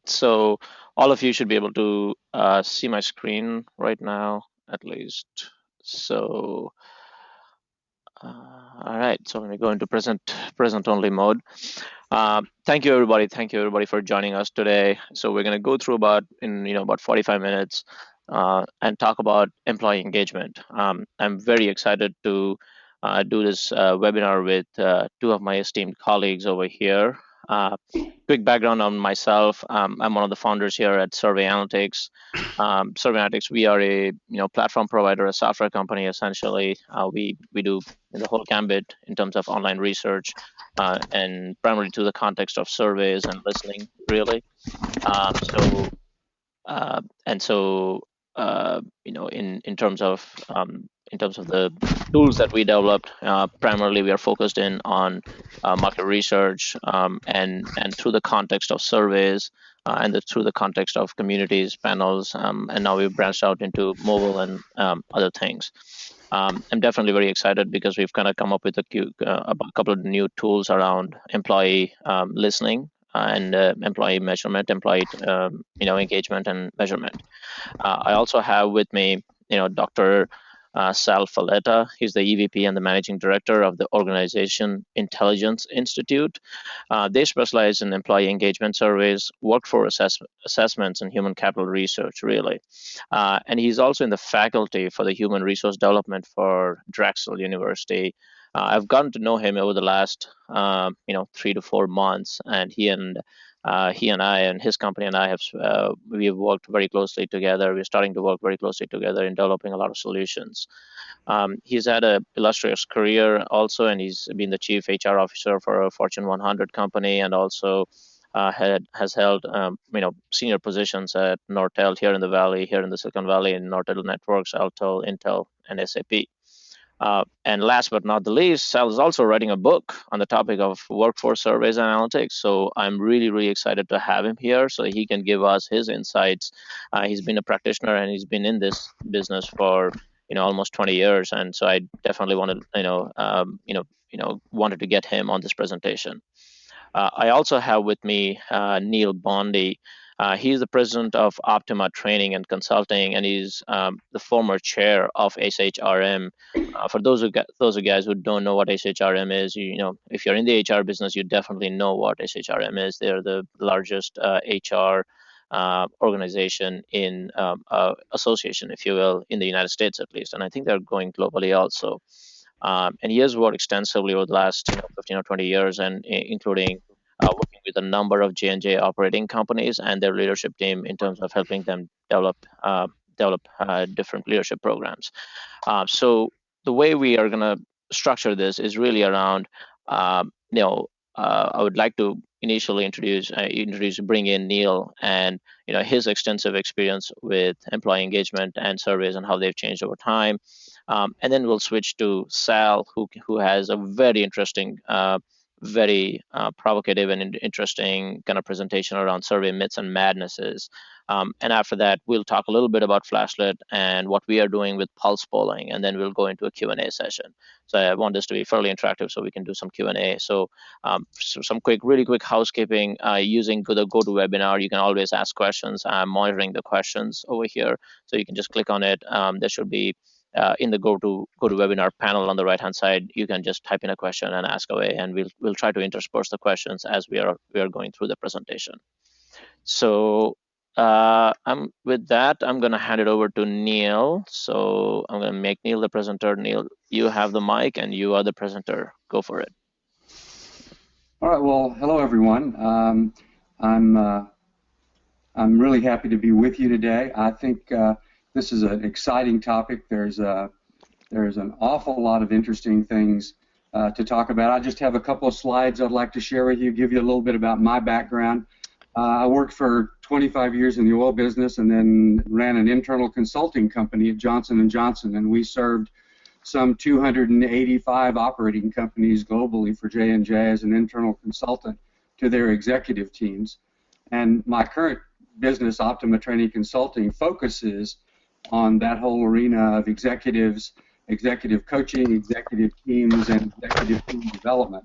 So all of you should be able to see my screen right now, at least. So, all right. So let me go into present only mode. Thank you, everybody. Thank you, everybody, for joining us today. So we're going to go through about 45 minutes and talk about employee engagement. I'm very excited to do this webinar with two of my esteemed colleagues over here. Quick background on myself. I'm one of the founders here at Survey Analytics. Survey Analytics, we are a platform provider, a software company essentially. We do the whole gambit in terms of online research and primarily to the context of surveys and listening, really. So and so in terms of the tools that we developed, primarily we are focused in on market research and through the context of surveys through the context of communities, panels, and now we've branched out into mobile and other things. I'm definitely very excited because we've kind of come up with a couple of new tools around employee listening and employee measurement, employee engagement and measurement. I also have with me, Dr. Sal Falletta. He's the EVP and the Managing Director of the Organization Intelligence Institute. They specialize in employee engagement surveys, workforce assessments, and human capital research, really. And he's also in the faculty for the Human Resource Development for Drexel University. I've gotten to know him over the last, 3 to 4 months, and he and I and his company and I we have worked very closely together. We're starting to work very closely together in developing a lot of solutions. He's had an illustrious career also, and he's been the chief HR officer for a Fortune 100 company, and also has held senior positions at Nortel here in the Valley, here in the Silicon Valley, in Nortel Networks, Altel, Intel, and SAP. And last but not the least, Sal is also writing a book on the topic of workforce surveys and analytics. So I'm really, really excited to have him here so he can give us his insights. He's been a practitioner and he's been in this business for almost 20 years, and so I definitely wanted wanted to get him on this presentation. I also have with me Neil Bondi. He's the president of Optima Training and Consulting, and he's the former chair of SHRM. For those of you guys who don't know what SHRM is, if you're in the HR business, you definitely know what SHRM is. They're the largest HR organization in association, if you will, in the United States at least, and I think they're going globally also. And he has worked extensively over the last 15 or 20 years, and including working with a number of J&J operating companies and their leadership team in terms of helping them develop different leadership programs. So the way we are going to structure this is really around, I would like to initially bring in Neil and his extensive experience with employee engagement and surveys and how they've changed over time. And then we'll switch to Sal, who has a very interesting, very provocative and interesting kind of presentation around survey myths and madnesses. And after that, we'll talk a little bit about Flashlet and what we are doing with pulse polling, and then we'll go into a Q&A session. So I want this to be fairly interactive so we can do some Q&A. So, some really quick housekeeping. Using the GoToWebinar, you can always ask questions. I'm monitoring the questions over here, so you can just click on it. There should be in the GoToWebinar panel on the right-hand side, you can just type in a question and ask away, and we'll try to intersperse the questions as we are going through the presentation. So with that, I'm going to hand it over to Neil. So I'm going to make Neil the presenter. Neil, you have the mic and you are the presenter. Go for it. All right. Well, hello everyone. I'm really happy to be with you today. I think this is an exciting topic. There's an awful lot of interesting things to talk about. I just have a couple of slides I'd like to share with you, give you a little bit about my background. I worked for 25 years in the oil business and then ran an internal consulting company at Johnson & Johnson, and we served some 285 operating companies globally for J&J as an internal consultant to their executive teams. And my current business, Optima Training Consulting, focuses on that whole arena of executives, executive coaching, executive teams, and executive team development.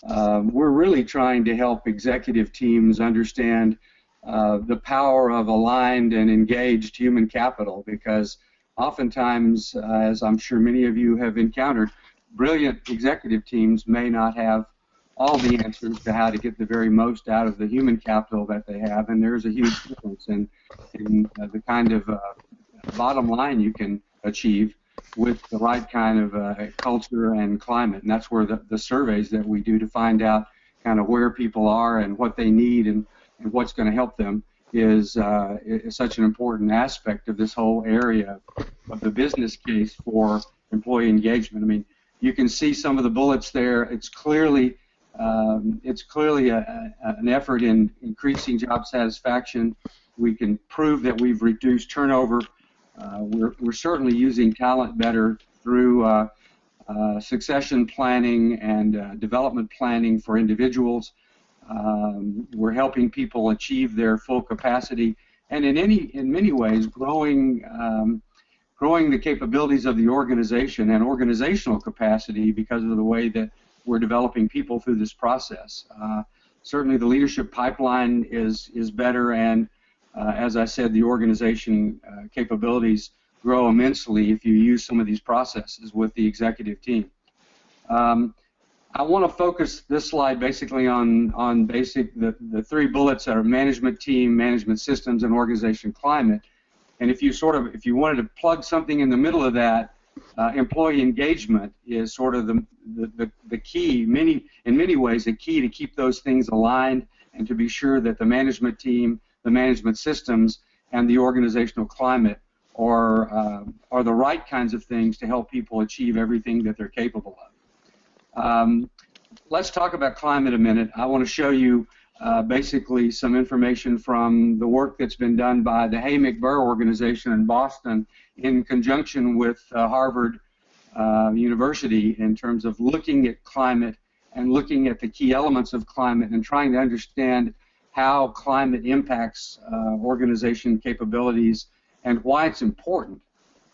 We're really trying to help executive teams understand the power of aligned and engaged human capital, because oftentimes, as I'm sure many of you have encountered, brilliant executive teams may not have all the answers to how to get the very most out of the human capital that they have, and there's a huge difference in the kind of bottom line you can achieve with the right kind of culture and climate. And that's where the surveys that we do to find out kind of where people are and what they need and what's going to help them is such an important aspect of this whole area of the business case for employee engagement. I mean, you can see some of the bullets there. It's clearly an effort in increasing job satisfaction. We can prove that we've reduced turnover. We're certainly using talent better through succession planning and development planning for individuals. We're helping people achieve their full capacity, and in many ways growing the capabilities of the organization and organizational capacity because of the way that we're developing people through this process. Certainly the leadership pipeline is better, and as I said, the organization capabilities grow immensely if you use some of these processes with the executive team. I want to focus this slide basically on the three bullets that are management team, management systems, and organization climate. And if you wanted to plug something in the middle of that, employee engagement is sort of the key, in many ways, the key to keep those things aligned and to be sure that the management team, the management systems, and the organizational climate are the right kinds of things to help people achieve everything that they're capable of. Let's talk about climate a minute. I want to show you basically some information from the work that's been done by the Hay McBurr organization in Boston in conjunction with Harvard University in terms of looking at climate and looking at the key elements of climate and trying to understand how climate impacts organization capabilities and why it's important.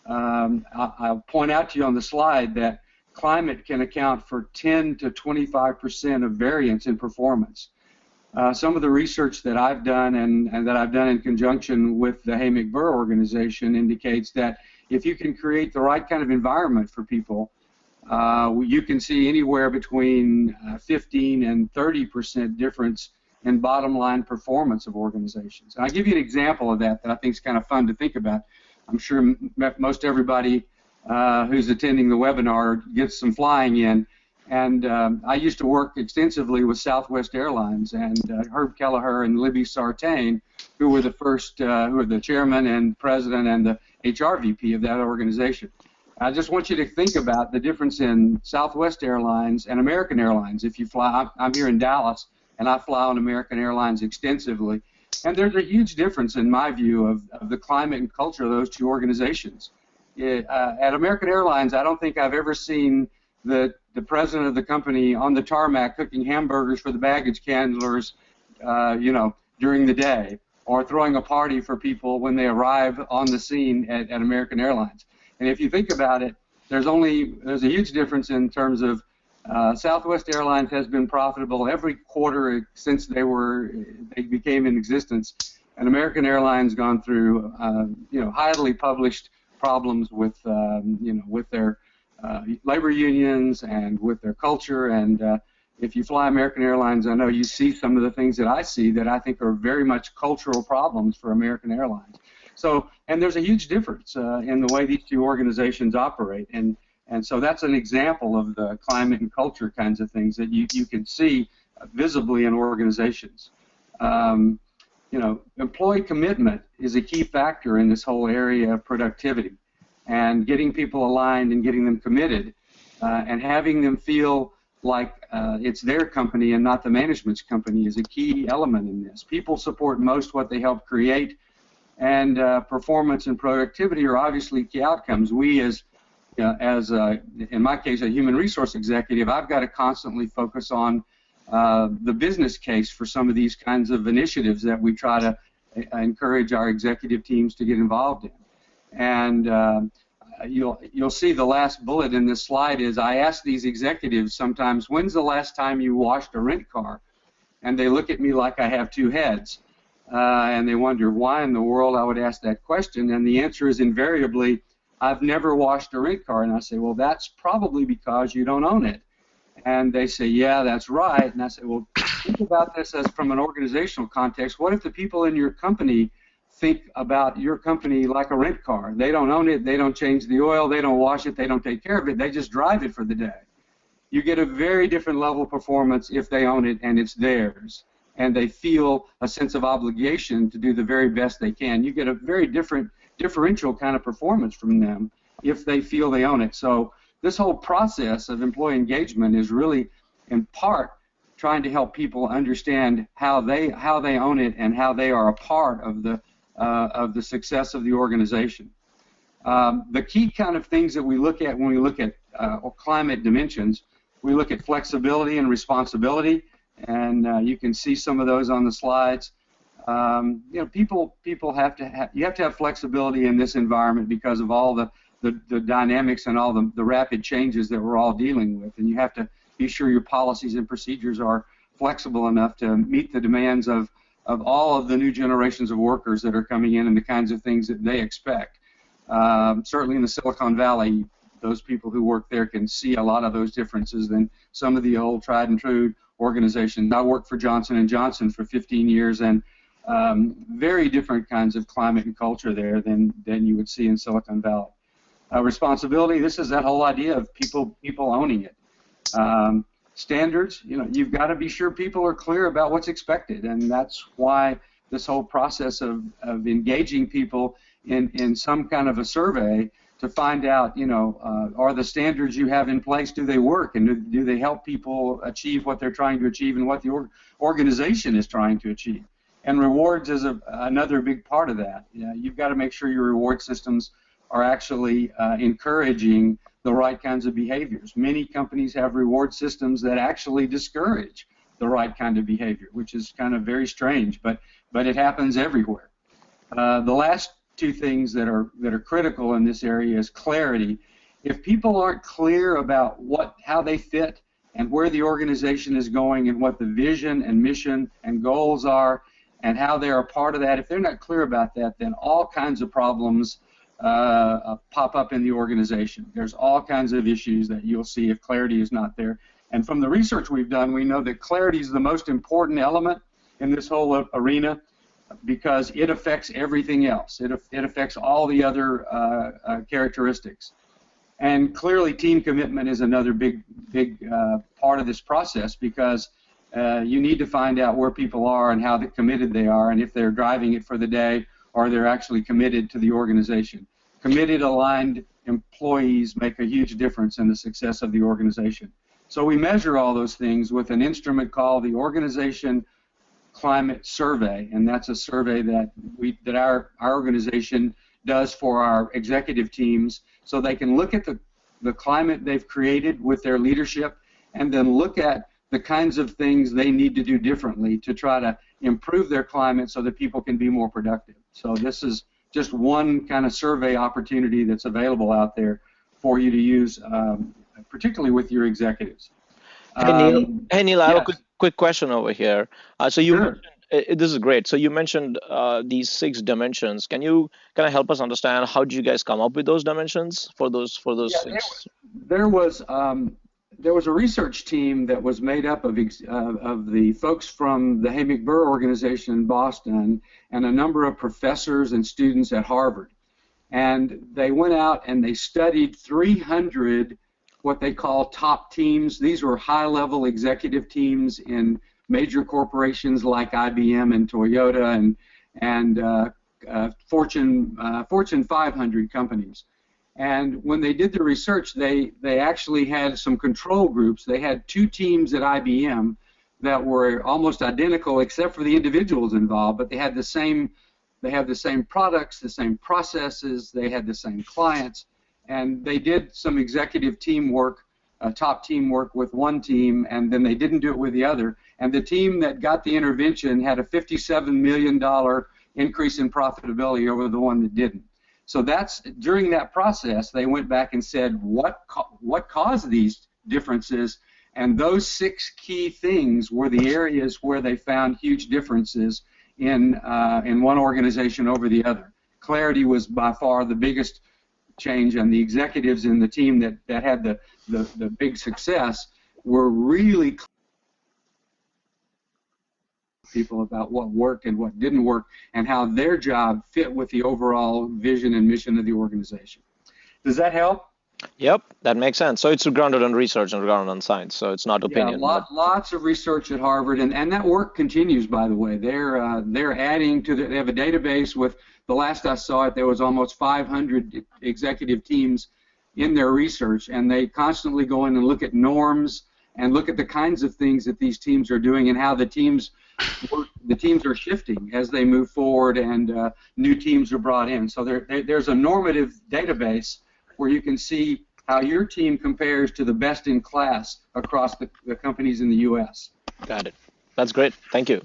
I'll point out to you on the slide that climate can account for 10 to 25% of variance in performance. Some of the research that I've done and that I've done in conjunction with the Hay McBurr organization indicates that if you can create the right kind of environment for people, you can see anywhere between 15 and 30% difference in bottom line performance of organizations. And I'll give you an example of that I think is kind of fun to think about. I'm sure most everybody who's attending the webinar gets some flying in. And I used to work extensively with Southwest Airlines, and Herb Kelleher and Libby Sartain, who were the first, who were the chairman and president and the HR VP of that organization. I just want you to think about the difference in Southwest Airlines and American Airlines. If you fly, I'm here in Dallas, and I fly on American Airlines extensively, and there's a huge difference in my view of the climate and culture of those two organizations. At American Airlines, I don't think I've ever seen the president of the company on the tarmac cooking hamburgers for the baggage handlers, during the day, or throwing a party for people when they arrive on the scene at American Airlines. And if you think about it, there's a huge difference in terms of Southwest Airlines has been profitable every quarter since they became in existence, and American Airlines gone through highly published problems with with their labor unions and with their culture. And if you fly American Airlines, I know you see some of the things that I see that I think are very much cultural problems for American Airlines. So, and there's a huge difference in the way these two organizations operate, and so that's an example of the climate and culture kinds of things that you can see visibly in organizations. Employee commitment is a key factor in this whole area of productivity, and getting people aligned and getting them committed and having them feel like it's their company and not the management's company is a key element in this. People support most what they help create, and performance and productivity are obviously key outcomes. We as in my case, a human resource executive, I've got to constantly focus on the business case for some of these kinds of initiatives that we try to encourage our executive teams to get involved in. And you'll see the last bullet in this slide is I ask these executives sometimes, when's the last time you washed a rent car? And they look at me like I have two heads. and they wonder why in the world I would ask that question, and the answer is invariably, I've never washed a rent car. And I say, well, that's probably because you don't own it. And they say, yeah, that's right. And I say, well, think about this as from an organizational context. What if the people in your company think about your company like a rent car? They don't own it, they don't change the oil, they don't wash it, they don't take care of it, they just drive it for the day. You get a very different level of performance if they own it and it's theirs, and they feel a sense of obligation to do the very best they can. You get a very different differential kind of performance from them if they feel they own it. So this whole process of employee engagement is really, in part, trying to help people understand how they own it and how they are a part of the success of the organization. The key kind of things that we look at when we look at climate dimensions, we look at flexibility and responsibility, and you can see some of those on the slides. You know, people have to have flexibility in this environment because of all the dynamics and all the rapid changes that we're all dealing with, and you have to be sure your policies and procedures are flexible enough to meet the demands of all of the new generations of workers that are coming in and the kinds of things that they expect. Certainly in the Silicon Valley, those people who work there can see a lot of those differences than some of the old tried and true organizations. I worked for Johnson & Johnson for 15 years, and very different kinds of climate and culture there than you would see in Silicon Valley. Responsibility, this is that whole idea of people owning it. Standards, you know, you've got to be sure people are clear about what's expected, and that's why this whole process of engaging people in some kind of a survey to find out, you know, are the standards you have in place, do they work, and do they help people achieve what they're trying to achieve and what the organization is trying to achieve. And rewards is another big part of that. You know, you've got to make sure your reward systems are actually encouraging the right kinds of behaviors. Many companies have reward systems that actually discourage the right kind of behavior, which is kind of very strange, but it happens everywhere. The last two things that are critical in this area is clarity. If people aren't clear about how they fit and where the organization is going and what the vision and mission and goals are and how they're a part of that, if they're not clear about that, then all kinds of problems pop up in the organization. There's all kinds of issues that you'll see if clarity is not there. And from the research we've done, we know that clarity is the most important element in this whole arena because it affects everything else. It affects all the other characteristics. And clearly team commitment is another big part of this process because you need to find out where people are and how committed they are and if they're driving it for the day or they're actually committed to the organization. Committed, aligned employees make a huge difference in the success of the organization. So we measure all those things with an instrument called the Organization Climate Survey, and that's a survey that our organization does for our executive teams so they can look at the climate they've created with their leadership and then look at the kinds of things they need to do differently to try to improve their climate so that people can be more productive. So this is just one kind of survey opportunity that's available out there for you to use, particularly with your executives. Hey Neil, I have yes. a quick question over here. So you Sure. mentioned, this is great. So you mentioned these 6 dimensions. Can you kind of help us understand how did you guys come up with those dimensions for those Yeah, 6? There was a research team that was made up of the folks from the Hammock Burr organization in Boston and a number of professors and students at Harvard. And they went out and they studied 300 what they call top teams. These were high-level executive teams in major corporations like IBM and Toyota and Fortune 500 companies. And when they did the research, they actually had some control groups. They had 2 teams at IBM that were almost identical except for the individuals involved, but they had the same products, the same processes, they had the same clients, and they did some executive teamwork, top teamwork with one team, and then they didn't do it with the other. And the team that got the intervention had a $57 million increase in profitability over the one that didn't. So that's during that process they went back and said what caused these differences, and those 6 key things were the areas where they found huge differences in one organization over the other. Clarity was by far the biggest change, and the executives in the team that had the big success were really clear people about what worked and what didn't work and how their job fit with the overall vision and mission of the organization. Does that help? Yep, that makes sense. So it's grounded on research and grounded on science. So it's not opinion. Yeah, lots of research at Harvard, and that work continues. By the way, they're adding to they have a database with, the last I saw it, there was almost 500 executive teams in their research, and they constantly go in and look at norms and look at the kinds of things that these teams are doing and how the teams are shifting as they move forward, and new teams are brought in. So there's a normative database where you can see how your team compares to the best in class across the companies in the U.S. Got it. That's great. Thank you.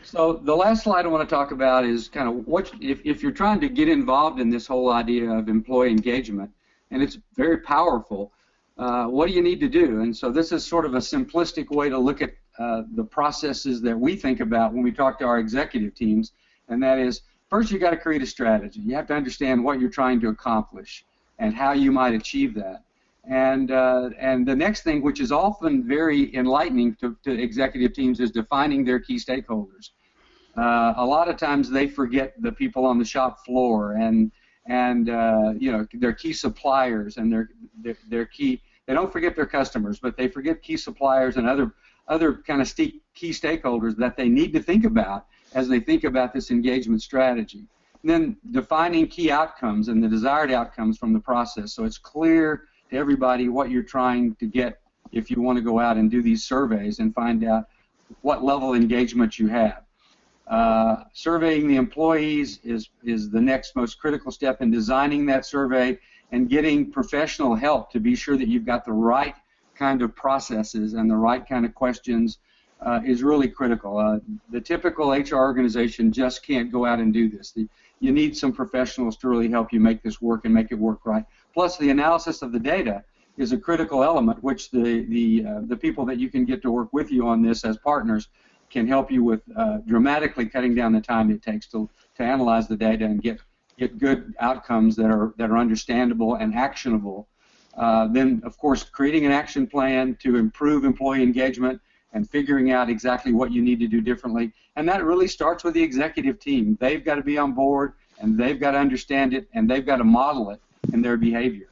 So the last slide I want to talk about is kind of what, if you're trying to get involved in this whole idea of employee engagement, and it's very powerful, what do you need to do? And so this is sort of a simplistic way to look at the processes that we think about when we talk to our executive teams, and that is, first you got to create a strategy. You have to understand what you're trying to accomplish and how you might achieve that. And the next thing, which is often very enlightening to executive teams, is defining their key stakeholders. A lot of times they forget the people on the shop floor and you know, their key suppliers and their key. They don't forget their customers, but they forget key suppliers and other kind of key stakeholders that they need to think about as they think about this engagement strategy. And then defining key outcomes and the desired outcomes from the process, so it's clear to everybody what you're trying to get if you want to go out and do these surveys and find out what level of engagement you have. Surveying the employees is the next most critical step in designing that survey, and getting professional help to be sure that you've got the right kind of processes and the right kind of questions is really critical. The typical HR organization just can't go out and do this. You need some professionals to really help you make this work and make it work right. Plus, the analysis of the data is a critical element, which the people that you can get to work with you on this as partners can help you with dramatically cutting down the time it takes to analyze the data and get good outcomes that are understandable and actionable. Then, of course, creating an action plan to improve employee engagement and figuring out exactly what you need to do differently. And that really starts with the executive team. They've got to be on board, and they've got to understand it, and they've got to model it in their behavior.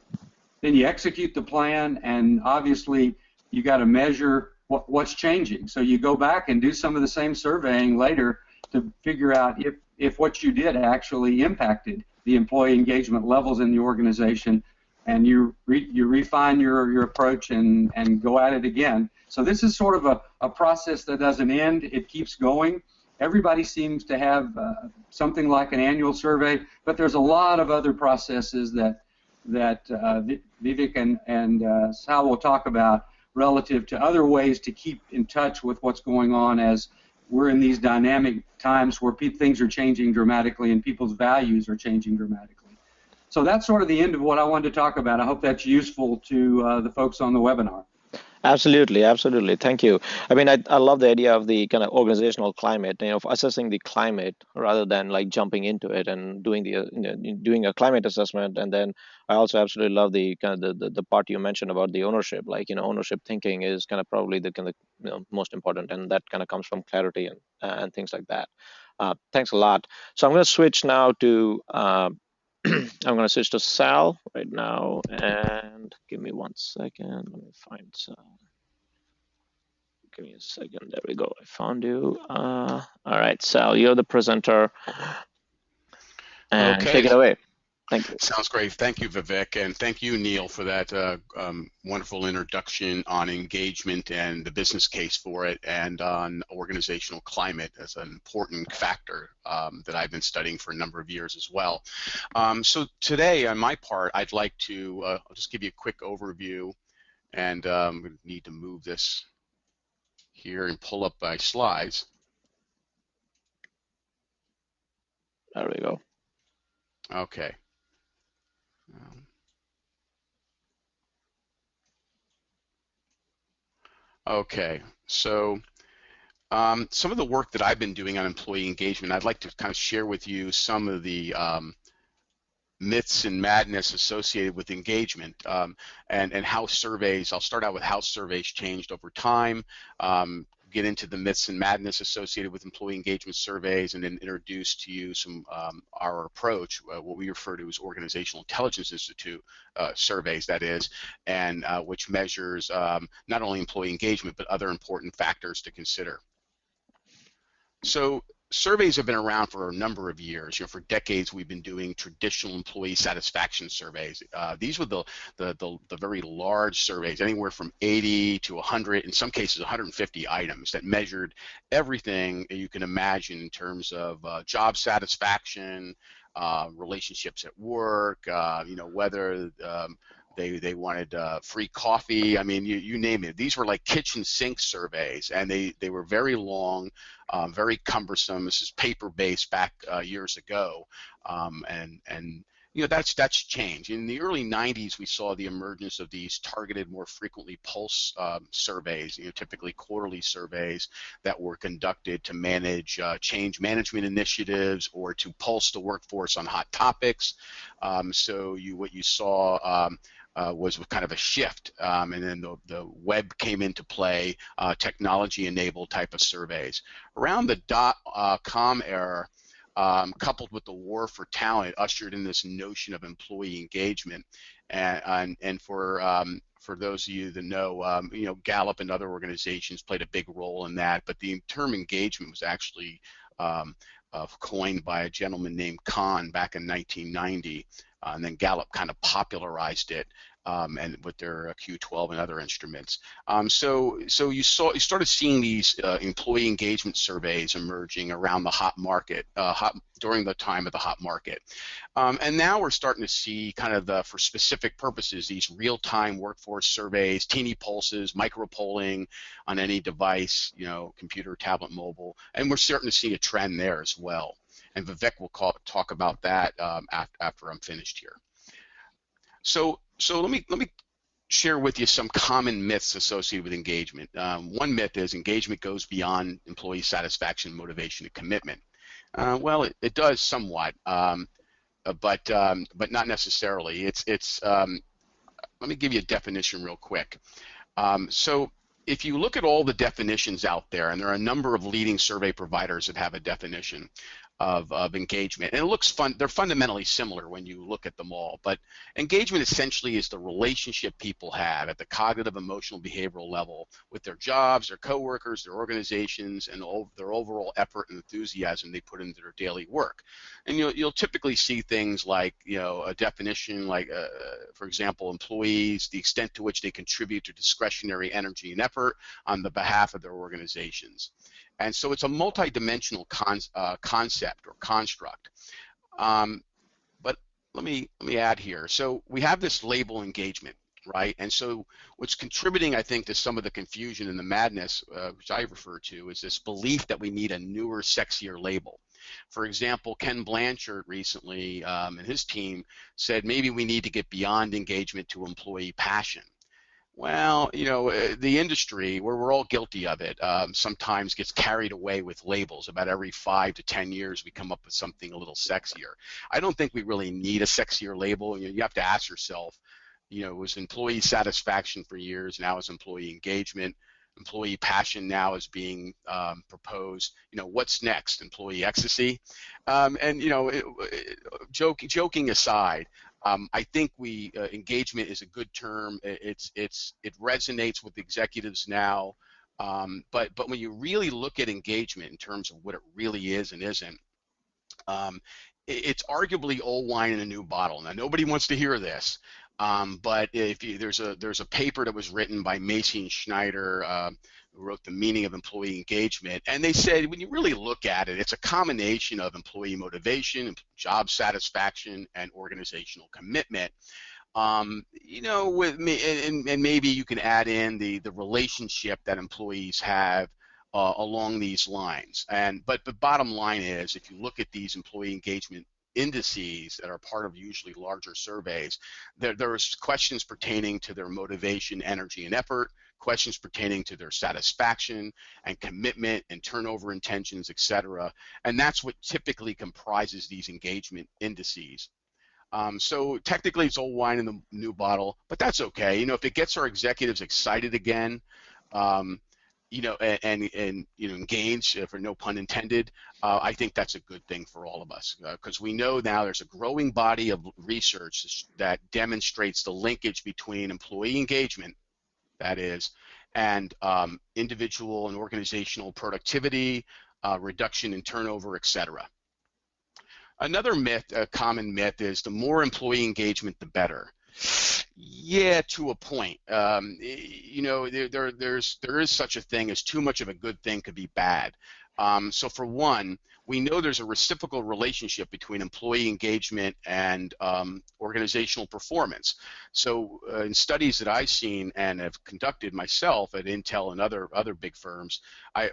Then you execute the plan, and obviously you got to measure what's changing. So you go back and do some of the same surveying later to figure out if what you did actually impacted the employee engagement levels in the organization, and you refine your approach and go at it again. So this is sort of a process that doesn't end. It keeps going. Everybody seems to have something like an annual survey, but there's a lot of other processes that Vivek and Sal will talk about relative to other ways to keep in touch with what's going on as we're in these dynamic times where things are changing dramatically and people's values are changing dramatically. So that's sort of the end of what I wanted to talk about. I hope that's useful to the folks on the webinar. Absolutely, absolutely. Thank you. I mean, I love the idea of the kind of organizational climate, you know, of assessing the climate rather than like jumping into it and doing doing a climate assessment. And then I also absolutely love the kind of the part you mentioned about the ownership. Like, you know, ownership thinking is kind of probably the kind of, you know, most important, and that kind of comes from clarity and things like that. Thanks a lot. So I'm going to switch now to I'm going to switch to Sal right now, and give me 1 second. Let me find Sal. Give me a second. There we go. I found you. All right, Sal, you're the presenter, and Okay. take it away. Thank you. Sounds great. Thank you, Vivek, and thank you, Neil, for that wonderful introduction on engagement and the business case for it, and on organizational climate as an important factor that I've been studying for a number of years as well. So today, on my part, I'd like to I'll just give you a quick overview, and I'm going to need to move this here and pull up my slides. There we go. Okay. Okay, so Some of the work that I've been doing on employee engagement, I'd like to kind of share with you some of the myths and madness associated with engagement, and how surveys, I'll start out with how surveys changed over time, get into the myths and madness associated with employee engagement surveys, and then introduce to you some our approach, what we refer to as Organizational Intelligence Institute surveys, that is, and which measures not only employee engagement but other important factors to consider. So surveys have been around for a number of years. You know, for decades we've been doing traditional employee satisfaction surveys. These were the very large surveys, anywhere from 80 to 100, in some cases 150 items, that measured everything you can imagine in terms of job satisfaction, relationships at work, you know, whether they wanted free coffee. I mean, you name it. These were like kitchen sink surveys, and they were very long, very cumbersome. This is paper-based back years ago, and you know, that's changed. In the early 90s, we saw the emergence of these targeted, more frequently pulse surveys, you know, typically quarterly surveys that were conducted to manage change management initiatives or to pulse the workforce on hot topics. So what you saw was kind of a shift, and then the web came into play, technology-enabled type of surveys. Around the .com era, coupled with the war for talent, ushered in this notion of employee engagement, and for those of you that know, you know, Gallup and other organizations played a big role in that, but the term engagement was actually coined by a gentleman named Kahn back in 1990. And then Gallup kind of popularized it, and with their Q12 and other instruments. So you started seeing these employee engagement surveys emerging around the hot market, during the time of the hot market. And now we're starting to see kind of for specific purposes, these real-time workforce surveys, teeny pulses, micro-polling on any device, you know, computer, tablet, mobile, and we're starting to see a trend there as well. And Vivek will talk about that after I'm finished here. So let me share with you some common myths associated with engagement. One myth is engagement goes beyond employee satisfaction, motivation, and commitment. Well, it does somewhat, but not necessarily. Let me give you a definition real quick. So if you look at all the definitions out there, and there are a number of leading survey providers that have a definition of engagement, and it looks fun. They're fundamentally similar when you look at them all, but engagement essentially is the relationship people have at the cognitive, emotional, behavioral level with their jobs, their coworkers, their organizations, and their overall effort and enthusiasm they put into their daily work. And you'll typically see things like, you know, a definition like, for example, employees, the extent to which they contribute to discretionary energy and effort on the behalf of their organizations. And so it's a multi-dimensional concept or construct. But let me add here. So we have this label engagement, right? And so what's contributing, I think, to some of the confusion and the madness, which I refer to, is this belief that we need a newer, sexier label. For example, Ken Blanchard recently and his team said maybe we need to get beyond engagement to employee passion. Well, you know, the industry, where we're all guilty of it, sometimes gets carried away with labels. About every 5 to 10 years, we come up with something a little sexier. I don't think we really need a sexier label. You have to ask yourself, you know, it was employee satisfaction for years, now it's employee engagement. Employee passion now is being proposed. You know, what's next? Employee ecstasy? And, you know, joking aside, I think engagement is a good term. It resonates with executives now, but when you really look at engagement in terms of what it really is and isn't, it's arguably old wine in a new bottle. Now nobody wants to hear this, but there's a paper that was written by Macy and Schneider, who wrote The Meaning of Employee Engagement, and they said when you really look at it, it's a combination of employee motivation, job satisfaction, and organizational commitment. You know, with me, and maybe you can add in the relationship that employees have along these lines. But the bottom line is, if you look at these employee engagement indices that are part of usually larger surveys, there's questions pertaining to their motivation, energy, and effort, questions pertaining to their satisfaction and commitment and turnover intentions, etc. And that's what typically comprises these engagement indices. So technically it's old wine in the new bottle, but that's okay. You know, if it gets our executives excited again, um, you know, and you know, engaged, for no pun intended, I think that's a good thing for all of us, because we know now there's a growing body of research that demonstrates the linkage between employee engagement, that is, and individual and organizational productivity, reduction in turnover, etc. Another myth, a common myth, is the more employee engagement, the better. Yeah, to a point. You know, there is such a thing as too much of a good thing could be bad. So for one, we know there's a reciprocal relationship between employee engagement and organizational performance. So in studies that I've seen and have conducted myself at Intel and other big firms,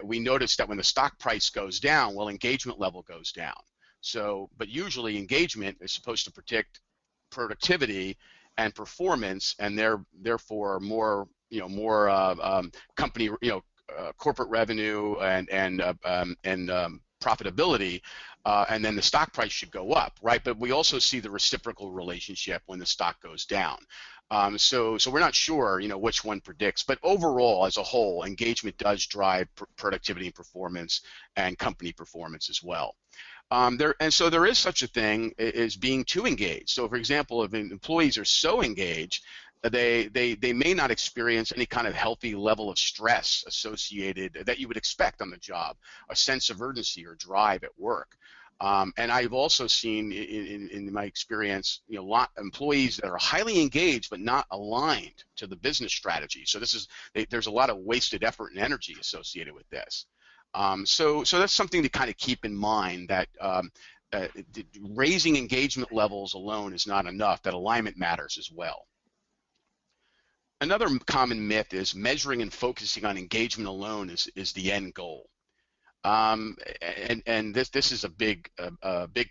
we noticed that when the stock price goes down, well, engagement level goes down. So, but usually engagement is supposed to predict productivity and performance, and therefore more, you know, more company, you know, corporate revenue and profitability, and then the stock price should go up, right? But we also see the reciprocal relationship when the stock goes down. So we're not sure, you know, which one predicts, but overall, as a whole, engagement does drive productivity and performance and company performance as well. So there is such a thing as being too engaged. So for example, if employees are so engaged, they may not experience any kind of healthy level of stress associated that you would expect on the job, a sense of urgency or drive at work. And I've also seen in my experience, you know, employees that are highly engaged but not aligned to the business strategy. So there's a lot of wasted effort and energy associated with this. So that's something to kind of keep in mind, that raising engagement levels alone is not enough, that alignment matters as well. Another common myth is measuring and focusing on engagement alone is the end goal. And this is a big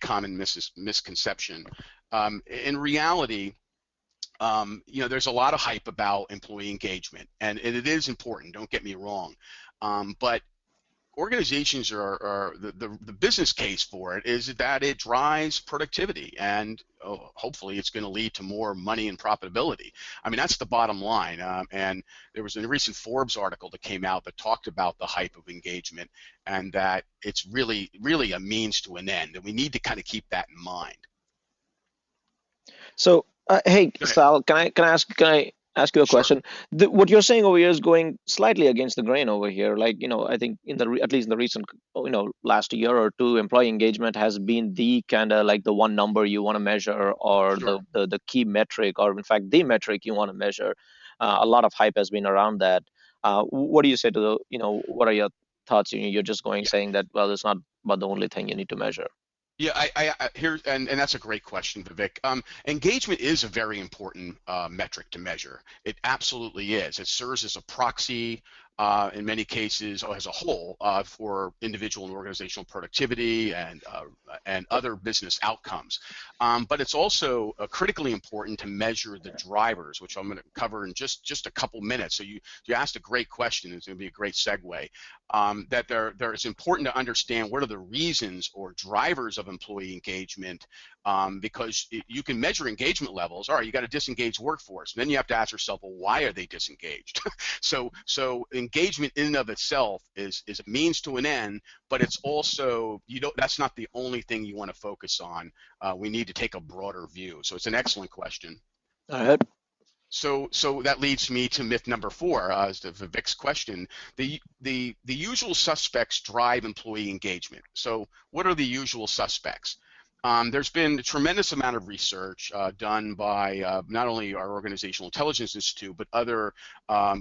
common misconception. In reality, you know, there's a lot of hype about employee engagement, and it is important, don't get me wrong, but organizations are the business case for it is that it drives productivity, and hopefully it's going to lead to more money and profitability. I mean, that's the bottom line. And there was a recent Forbes article that came out that talked about the hype of engagement, and that it's really a means to an end, and we need to kind of keep that in mind. So, hey, Sal, can I ask you a question? What you're saying over here is going slightly against the grain over here. Like, you know, I think at least in the recent, you know, last year or two, employee engagement has been the kind of like the one number you want to measure, or Sure. the key metric, or in fact the metric you want to measure. A lot of hype has been around that. What do you say to the, you know, what are your thoughts? You're just saying that, well, it's not about the only thing you need to measure. Yeah, and that's a great question, Vivek. Engagement is a very important metric to measure. It absolutely is. It serves as a proxy in many cases, or as a whole, for individual and organizational productivity and other business outcomes. But it's also critically important to measure the drivers, which I'm going to cover in just a couple minutes. So you asked a great question. It's going to be a great segue. That it's important to understand what are the reasons or drivers of employee engagement, because you can measure engagement levels. All right, you got a disengaged workforce. And then you have to ask yourself, well, why are they disengaged? so engagement in and of itself is a means to an end, but it's also, that's not the only thing you want to focus on. We need to take a broader view. So it's an excellent question. All right. So that leads me to myth number 4, as to Vivek's question. The usual suspects drive employee engagement. So what are the usual suspects? There's been a tremendous amount of research done by not only our Organizational Intelligence Institute, but other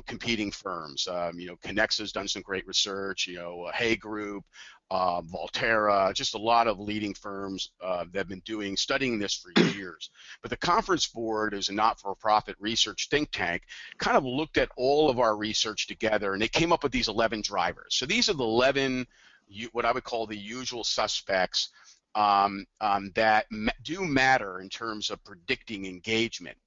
competing firms. Connexa's done some great research, Hay Group, Volterra, just a lot of leading firms that have been studying this for years. But the Conference Board is a not-for-profit research think tank, kind of looked at all of our research together, and they came up with these 11 drivers. So these are the 11, what I would call the usual suspects that do matter in terms of predicting engagement.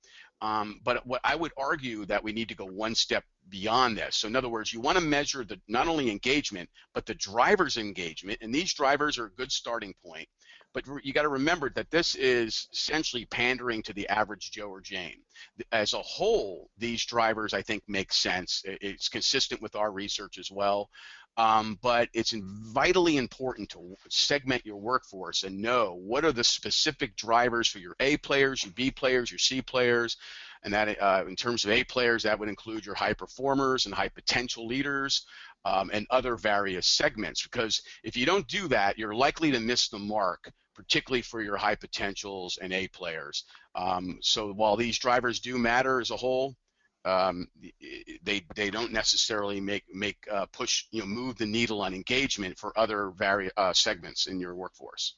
But what I would argue that we need to go one step beyond this. So in other words, you want to measure the not only engagement, but the driver's engagement. And these drivers are a good starting point. But you got to remember that this is essentially pandering to the average Joe or Jane. As a whole, these drivers, I think, make sense. It's consistent with our research as well. But it's vitally important to segment your workforce and know what are the specific drivers for your A players, your B players, your C players. And that in terms of A players, that would include your high performers and high potential leaders and other various segments. Because if you don't do that, you're likely to miss the mark, particularly for your high potentials and A players. So while these drivers do matter as a whole, they don't necessarily push, move the needle on engagement for other segments in your workforce.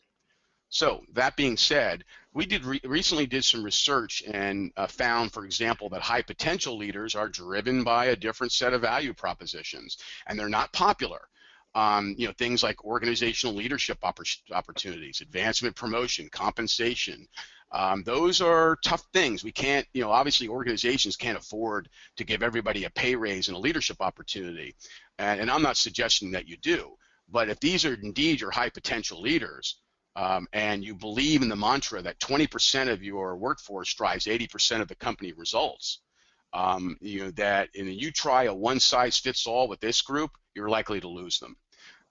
So that being said, we recently did some research and found, for example, that high potential leaders are driven by a different set of value propositions, and they're not popular. Things like organizational leadership opportunities, advancement, promotion, compensation. Those are tough things. We can't, obviously organizations can't afford to give everybody a pay raise and a leadership opportunity. And I'm not suggesting that you do, but if these are indeed your high potential leaders, and you believe in the mantra that 20% of your workforce drives 80% of the company results, that you try a one-size-fits-all with this group, you're likely to lose them.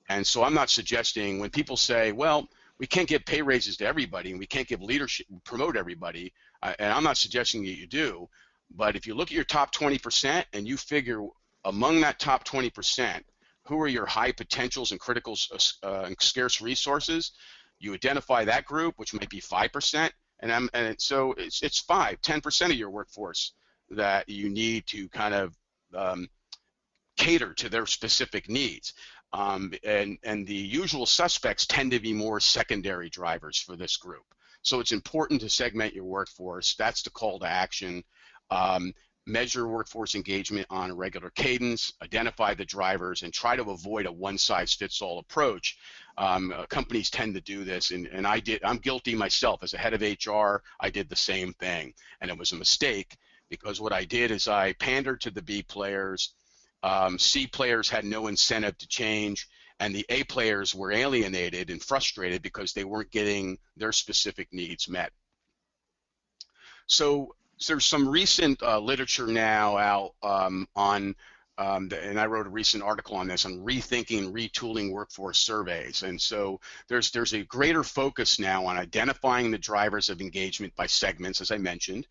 And so I'm not suggesting when people say, well, we can't give pay raises to everybody and we can't give leadership, promote everybody, and I'm not suggesting that you do, but if you look at your top 20% and you figure among that top 20%, who are your high potentials and critical and scarce resources, you identify that group, which might be 5%, and so it's 10% of your workforce that you need to kind of cater to their specific needs. And the usual suspects tend to be more secondary drivers for this group. So it's important to segment your workforce. That's the call to action. Measure workforce engagement on a regular cadence, identify the drivers, and try to avoid a one-size-fits-all approach. Companies tend to do this, and I'm guilty myself. As a head of HR, I did the same thing, and it was a mistake because what I did is I pandered to the B players. C players had no incentive to change, and the A players were alienated and frustrated because they weren't getting their specific needs met. So there's some recent literature now out and I wrote a recent article on this, on rethinking, retooling workforce surveys. And so there's a greater focus now on identifying the drivers of engagement by segments, as I mentioned,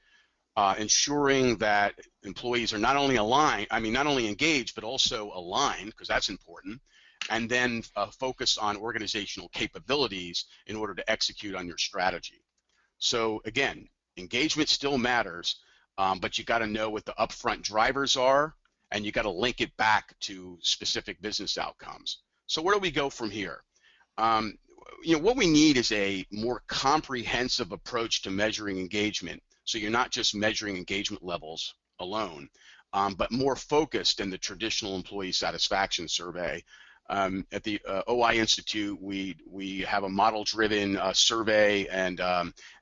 ensuring that employees are not only engaged, but also aligned, because that's important, and then focus on organizational capabilities in order to execute on your strategy. So again, engagement still matters, but you got to know what the upfront drivers are, and you got to link it back to specific business outcomes. So where do we go from here? What we need is a more comprehensive approach to measuring engagement. So you're not just measuring engagement levels alone, but more focused than the traditional employee satisfaction survey. At the OI Institute, we have a model-driven survey, and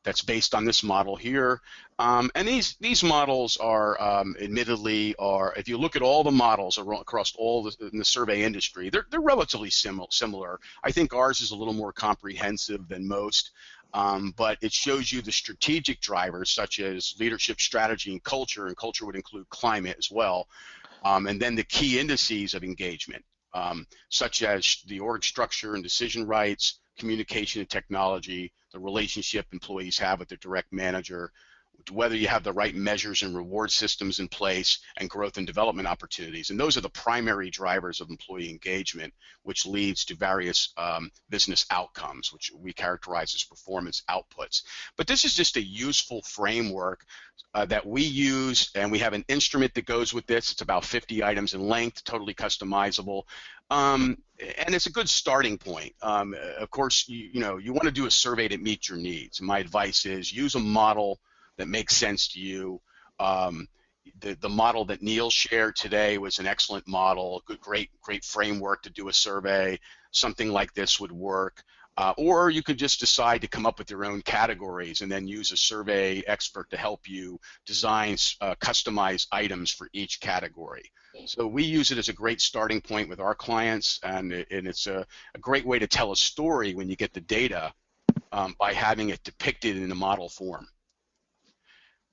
that's based on this model here. And these models are admittedly if you look at all the models across all in the survey industry, they're relatively similar. I think ours is a little more comprehensive than most. But it shows you the strategic drivers such as leadership, strategy, and culture would include climate as well, and then the key indices of engagement, such as the org structure and decision rights, communication and technology, the relationship employees have with their direct manager, whether you have the right measures and reward systems in place, and growth and development opportunities. And those are the primary drivers of employee engagement, which leads to various business outcomes, which we characterize as performance outputs. But this is just a useful framework that we use, and we have an instrument that goes with this. It's about 50 items in length, totally customizable. And it's a good starting point. Of course, you want to do a survey that meets your needs. My advice is use a model that makes sense to you. The model that Neil shared today was an excellent model, great framework to do a survey. Something like this would work. Or you could just decide to come up with your own categories and then use a survey expert to help you design customized items for each category. So we use it as a great starting point with our clients, and it's a great way to tell a story when you get the data by having it depicted in a model form.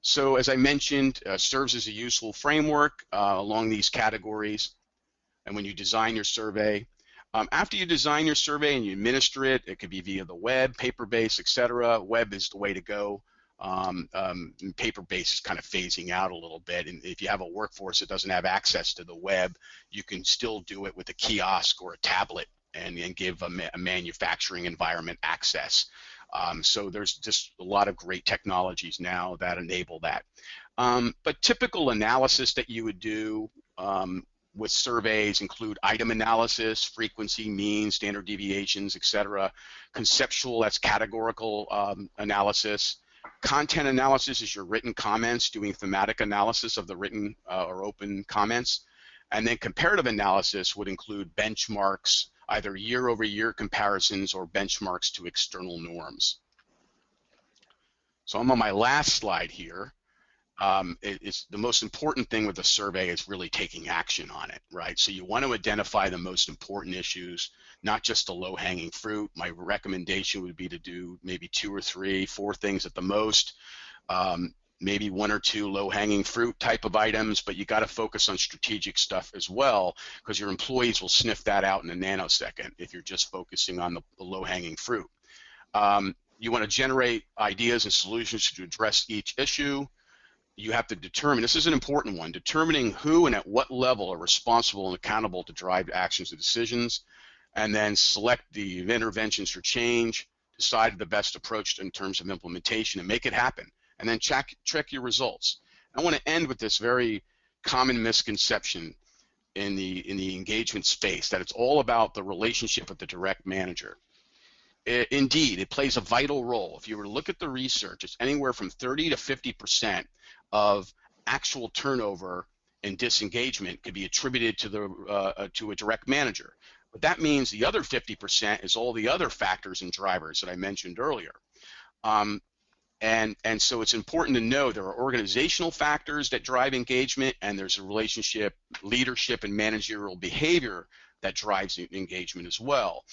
So as I mentioned, serves as a useful framework along these categories. And when you design your survey, after you design your survey and you administer it, it could be via the web, paper-based, etc. Web is the way to go. Paper-based is kind of phasing out a little bit. And if you have a workforce that doesn't have access to the web, you can still do it with a kiosk or a tablet and give a manufacturing environment access. So there's just a lot of great technologies now that enable that. But typical analysis that you would do with surveys include item analysis, frequency, mean, standard deviations, etc. Conceptual, that's categorical analysis. Content analysis is your written comments, doing thematic analysis of the written or open comments. And then comparative analysis would include benchmarks, either year-over-year comparisons or benchmarks to external norms. So I'm on my last slide here. It's the most important thing with a survey is really taking action on it, right? So you want to identify the most important issues, not just the low-hanging fruit. My recommendation would be to do maybe 2 or 3, 4 things at the most, maybe 1 or 2 low-hanging fruit type of items, but you got to focus on strategic stuff as well, because your employees will sniff that out in a nanosecond if you're just focusing on the low-hanging fruit. You want to generate ideas and solutions to address each issue. You have to determine, this is an important one, determining who and at what level are responsible and accountable to drive actions and decisions, and then select the interventions for change, decide the best approach in terms of implementation, and make it happen, and then check your results. I want to end with this very common misconception in the engagement space, that it's all about the relationship with the direct manager. Indeed, it plays a vital role. If you were to look at the research, it's anywhere from 30 to 50% of actual turnover and disengagement could be attributed to a direct manager. But that means the other 50% is all the other factors and drivers that I mentioned earlier. And so it's important to know there are organizational factors that drive engagement, and there's a relationship, leadership, and managerial behavior that drives engagement as well.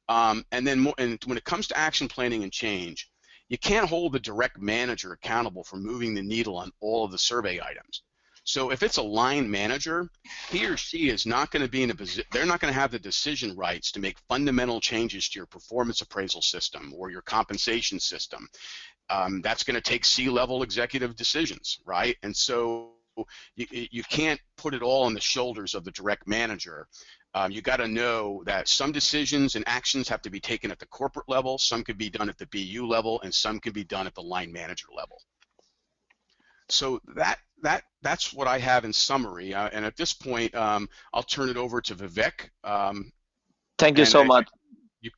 And when it comes to action planning and change, you can't hold the direct manager accountable for moving the needle on all of the survey items. So if it's a line manager, he or she is not going to be in a position, they're not going to have the decision rights to make fundamental changes to your performance appraisal system or your compensation system. That's going to take C-level executive decisions, right? And so you can't put it all on the shoulders of the direct manager. You got to know that some decisions and actions have to be taken at the corporate level, some could be done at the BU level, and some can be done at the line manager level. So that's what I have in summary. And at this point, I'll turn it over to Vivek. Thank you so much.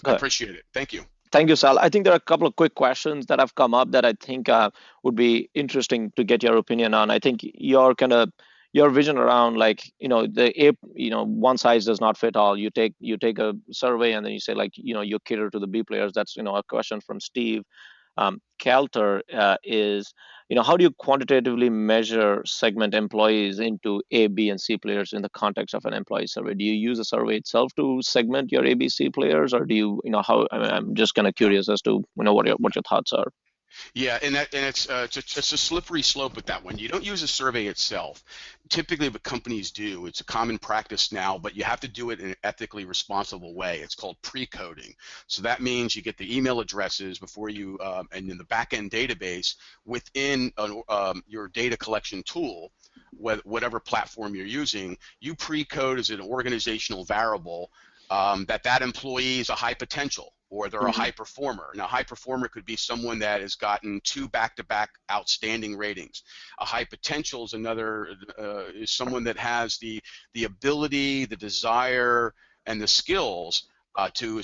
I appreciate it. Thank you. Thank you, Sal. I think there are a couple of quick questions that have come up that I think would be interesting to get your opinion on. I think your vision around, like, one size does not fit all. You take a survey and then you say, like, you cater to the B players. That's a question from Steve Kelter is, how do you quantitatively measure segment employees into A, B, and C players in the context of an employee survey? Do you use a survey itself to segment your A, B, C players, or do you, how? I mean, I'm just kind of curious as to what your thoughts are. Yeah, and it's a slippery slope with that one. You don't use a survey itself. Typically what companies do, it's a common practice now, but you have to do it in an ethically responsible way. It's called precoding. So that means you get the email addresses before you, and in the back-end database within your data collection tool, whatever platform you're using, you precode as an organizational variable that employee is a high potential, or they're a high performer. Now, a high performer could be someone that has gotten 2 back-to-back outstanding ratings. A high potential is is someone that has the ability, the desire, and the skills to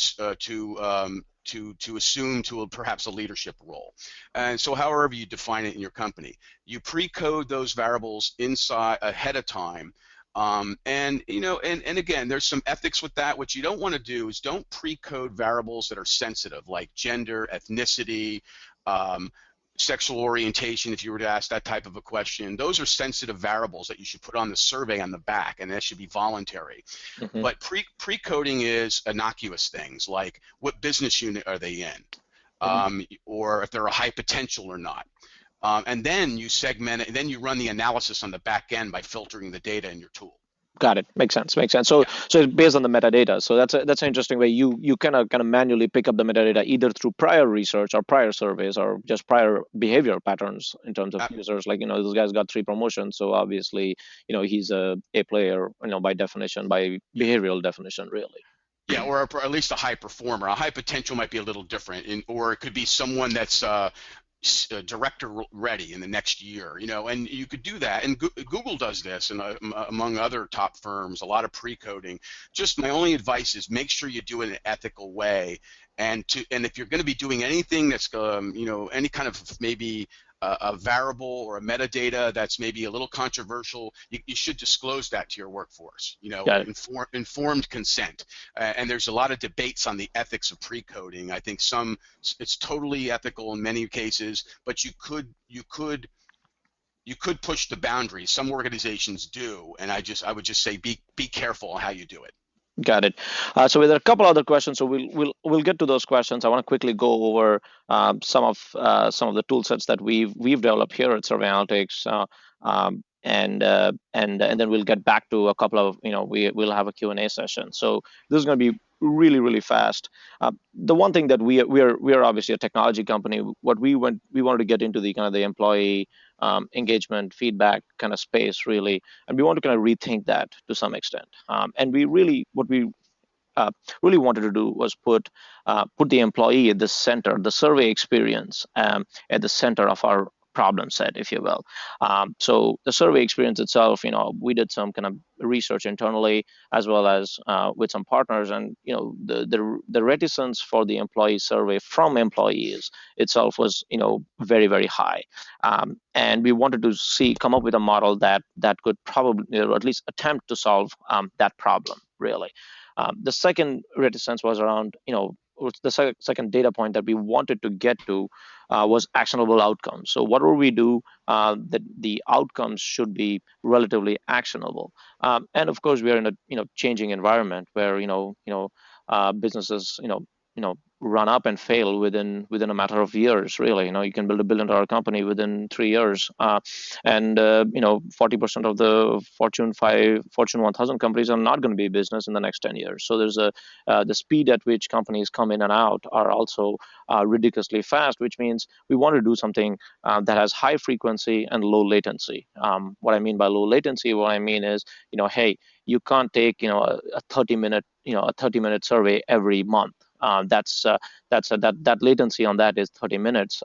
assume perhaps a leadership role. And so however you define it in your company, you pre-code those variables inside ahead of time. And again, there's some ethics with that. What you don't want to do is don't pre-code variables that are sensitive, like gender, ethnicity, um, sexual orientation. If you were to ask that type of a question, those are sensitive variables that you should put on the survey on the back, and that should be voluntary. Mm-hmm. But pre-coding is innocuous things like what business unit are they in, or if they're a high potential or not. And then you segment it, and then you run the analysis on the back end by filtering the data in your tool. Got it. Makes sense. Makes sense. So, Yeah. so it's based on the metadata. So that's an interesting way. You kind of manually pick up the metadata either through prior research or prior surveys or just prior behavior patterns in terms of users. Like this guy's got 3 promotions, so obviously he's a player. By definition, by behavioral definition, really. Yeah, or at least a high performer. A high potential might be a little different, or it could be someone that's director ready in the next year, and you could do that. And Google does this, and among other top firms, a lot of pre-coding. Just my only advice is make sure you do it in an ethical way, and if you're going to be doing anything that's any kind of maybe a variable or a metadata that's maybe a little controversial, you should disclose that to your workforce. Informed consent. And there's a lot of debates on the ethics of pre-coding. I think it's totally ethical in many cases, but you could push the boundaries. Some organizations do, and I would just say be careful how you do it. Got it. So there are a couple other questions. So we'll get to those questions. I want to quickly go over some of the tool sets that we've developed here at Survey Analytics, and then we'll get back to a couple of we'll have a Q&A session. So this is going to be really fast. The one thing that we are obviously a technology company. What we wanted to get into the kind of the employee engagement feedback kind of space, really, and we want to kind of rethink that to some extent. And what we really wanted to do was put the employee at the center, the survey experience at the center of our problem set, if you will. So the survey experience itself, we did some kind of research internally as well as with some partners, and the reticence for the employee survey from employees itself was very high, and we wanted to come up with a model that could probably at least attempt to solve that problem, really. The second reticence was around the second data point that we wanted to get to was actionable outcomes. So what will we do that the outcomes should be relatively actionable? And of course, we are in a changing environment where businesses run up and fail within a matter of years. Really, you can build a billion-dollar company within 3 years, and 40% of the Fortune 1000 companies are not going to be business in the next 10 years. So there's the speed at which companies come in and out are also ridiculously fast, which means we want to do something that has high frequency and low latency. What I mean by low latency, what I mean is, hey, you can't take a 30-minute survey every month. That latency on that is 30 minutes.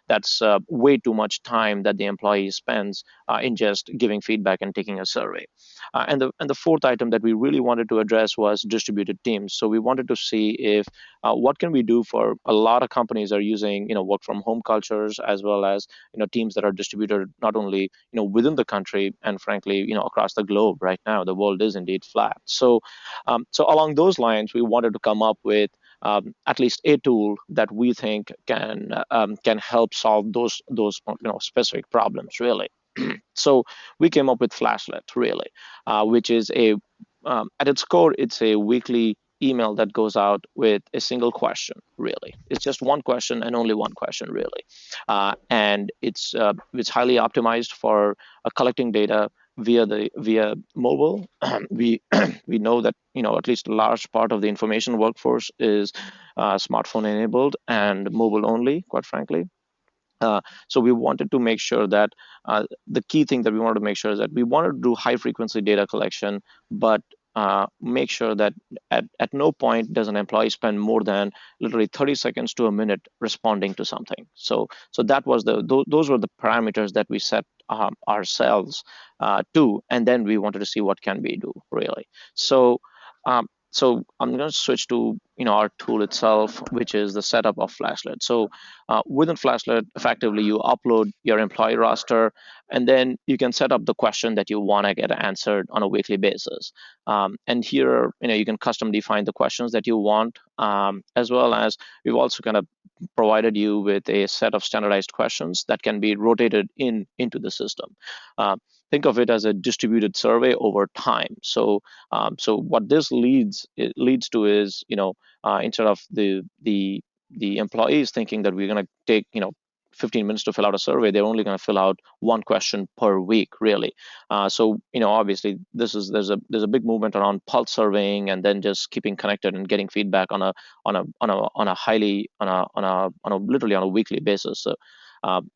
That's way too much time that the employee spends in just giving feedback and taking a survey. And the fourth item that we really wanted to address was distributed teams. So we wanted to see if what can we do for a lot of companies are using work from home cultures, as well as teams that are distributed not only within the country and frankly across the globe. Right now the world is indeed flat. So along those lines, we wanted to come up with at least a tool that we think can help solve those specific problems, really. So we came up with Flashlet, really, which is at its core, it's a weekly email that goes out with a single question. Really, it's just one question and only one question, really, and it's highly optimized for collecting data via mobile. we know that at least a large part of the information workforce is smartphone enabled and mobile only, quite frankly. So we wanted to make sure that the key thing that we wanted to make sure is that we wanted to do high frequency data collection, but make sure that at no point does an employee spend more than literally 30 seconds to a minute responding to something. So that was those were the parameters that we set ourselves to, and then we wanted to see what can we do, really. So I'm going to switch to our tool itself, which is the setup of Flashlet. So within Flashlet, effectively you upload your employee roster, and then you can set up the question that you want to get answered on a weekly basis. And here, you can custom define the questions that you want, as well as we've also kind of provided you with a set of standardized questions that can be rotated into the system. Think of it as a distributed survey over time. So what this leads to is, instead of the employees thinking that we're going to take 15 minutes to fill out a survey, they're only going to fill out one question per week, really. So obviously there's a big movement around pulse surveying, and then just keeping connected and getting feedback on a literally on a weekly basis. So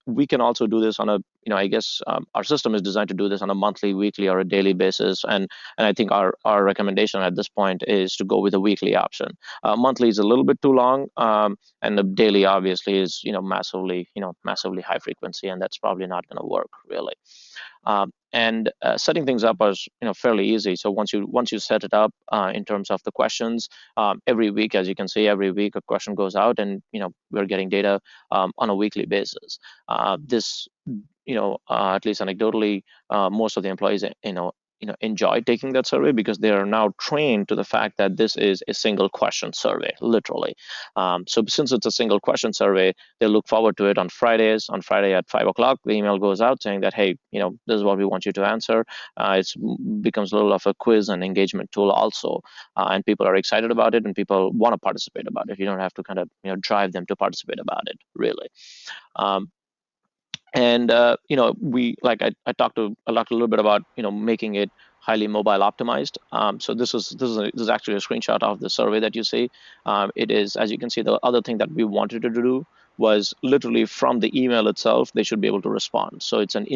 we can also do this on a, I guess our system is designed to do this on a monthly, weekly, or a daily basis. And I think our recommendation at this point is to go with a weekly option. Monthly is a little bit too long, and the daily obviously is massively high frequency, and that's probably not going to work really. And setting things up is fairly easy. So once you set it up in terms of the questions, every week, as you can see, every week a question goes out, and we're getting data on a weekly basis. This at least anecdotally, most of the employees enjoy taking that survey, because they are now trained to the fact that this is a single question survey, literally. So since it's a single question survey, they look forward to it on Fridays. On Friday at 5 o'clock, the email goes out saying that, hey, this is what we want you to answer. It becomes a little of a quiz and engagement tool also, and people are excited about it, and people want to participate about it. You don't have to kind of drive them to participate about it, really. And we, like I talked a little bit about making it highly mobile optimized. So this is actually a screenshot of the survey that you see. It is, as you can see, the other thing that we wanted to do was literally from the email itself, they should be able to respond. So it's an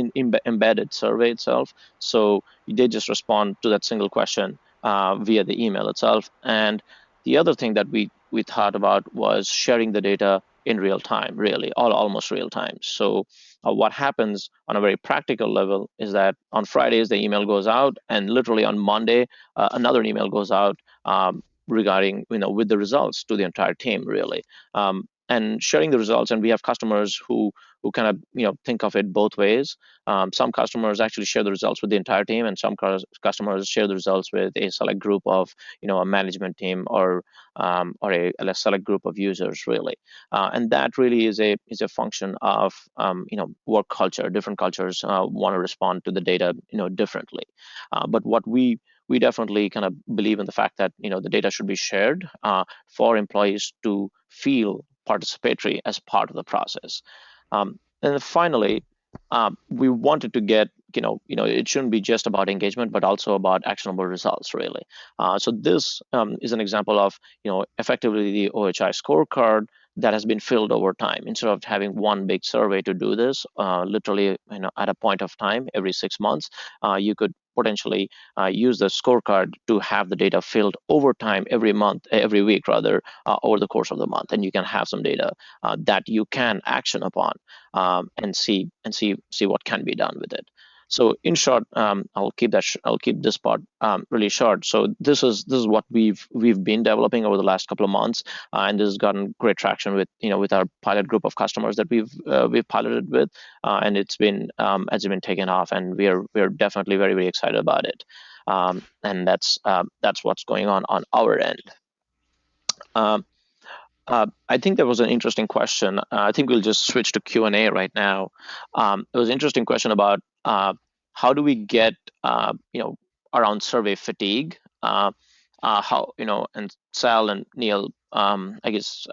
embedded survey itself. So they just respond to that single question via the email itself. And the other thing that we thought about was sharing the data in real time, really, almost real time. So what happens on a very practical level is that on Fridays, the email goes out, and literally on Monday, another email goes out regarding, with the results to the entire team, really. And sharing the results, and we have customers who kind of think of it both ways. Some customers actually share the results with the entire team, and some customers share the results with a select group of a management team or a select group of users, really. And that really is a function of work culture. Different cultures want to respond to the data differently. But what we definitely kind of believe in the fact that the data should be shared for employees to feel participatory as part of the process. And then finally, we wanted to get it shouldn't be just about engagement, but also about actionable results, really. So this is an example of effectively the OHI scorecard that has been filled over time. Instead of having one big survey to do this, literally at a point of time every 6 months, you could potentially use the scorecard to have the data filled over time, every week rather, over the course of the month, and you can have some data that you can action upon and see what can be done with it. So in short, I'll keep this part really short. So this is what we've been developing over the last couple of months, and this has gotten great traction with with our pilot group of customers that we've piloted with, and it's been taken off, and we're definitely very, very excited about it. And that's what's going on our end. I think there was an interesting question. I think we'll just switch to Q&A right now. There was an interesting question about how do we get around survey fatigue. How and Sal and Neil, I guess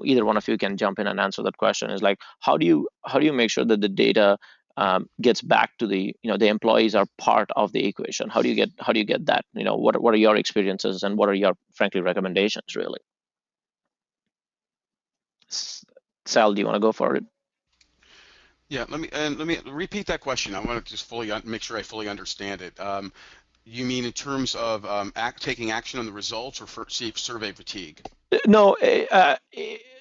either one of you can jump in and answer that question. Is like, how do you make sure that the data gets back to the the employees are part of the equation? How do you get that? What are your experiences, and what are your, frankly, recommendations, really? Sal, do you want to go for it? Yeah, let me repeat that question. I want to just make sure I fully understand it. You mean in terms of taking action on the results, or for survey fatigue? No.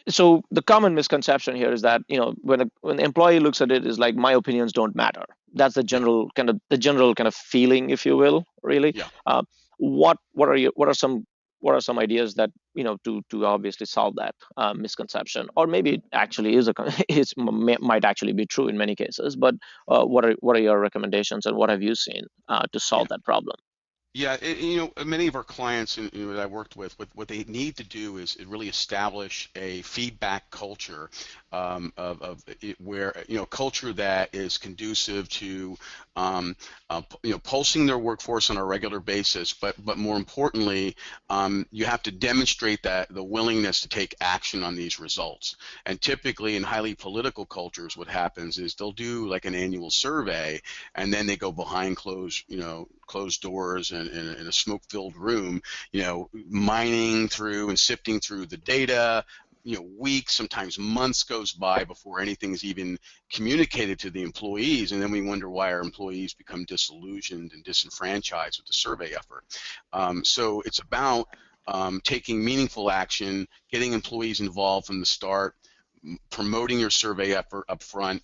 So the common misconception here is that when the employee looks at it, is like, my opinions don't matter. That's the general kind of feeling, if you will, really. Yeah. What are some what are some ideas that to obviously solve that misconception, or maybe it actually is might actually be true in many cases. But what are your recommendations, and what have you seen to solve that problem? Yeah, many of our clients that I worked with, what they need to do is really establish a feedback culture where culture that is conducive to pulsing their workforce on a regular basis, but more importantly, you have to demonstrate that the willingness to take action on these results. And typically in highly political cultures, what happens is they'll do like an annual survey, and then they go behind closed doors and in a smoke-filled room, mining through and sifting through the data. Weeks, sometimes months goes by before anything is even communicated to the employees, and then we wonder why our employees become disillusioned and disenfranchised with the survey effort. So it's about taking meaningful action, getting employees involved from the start, promoting your survey effort up front,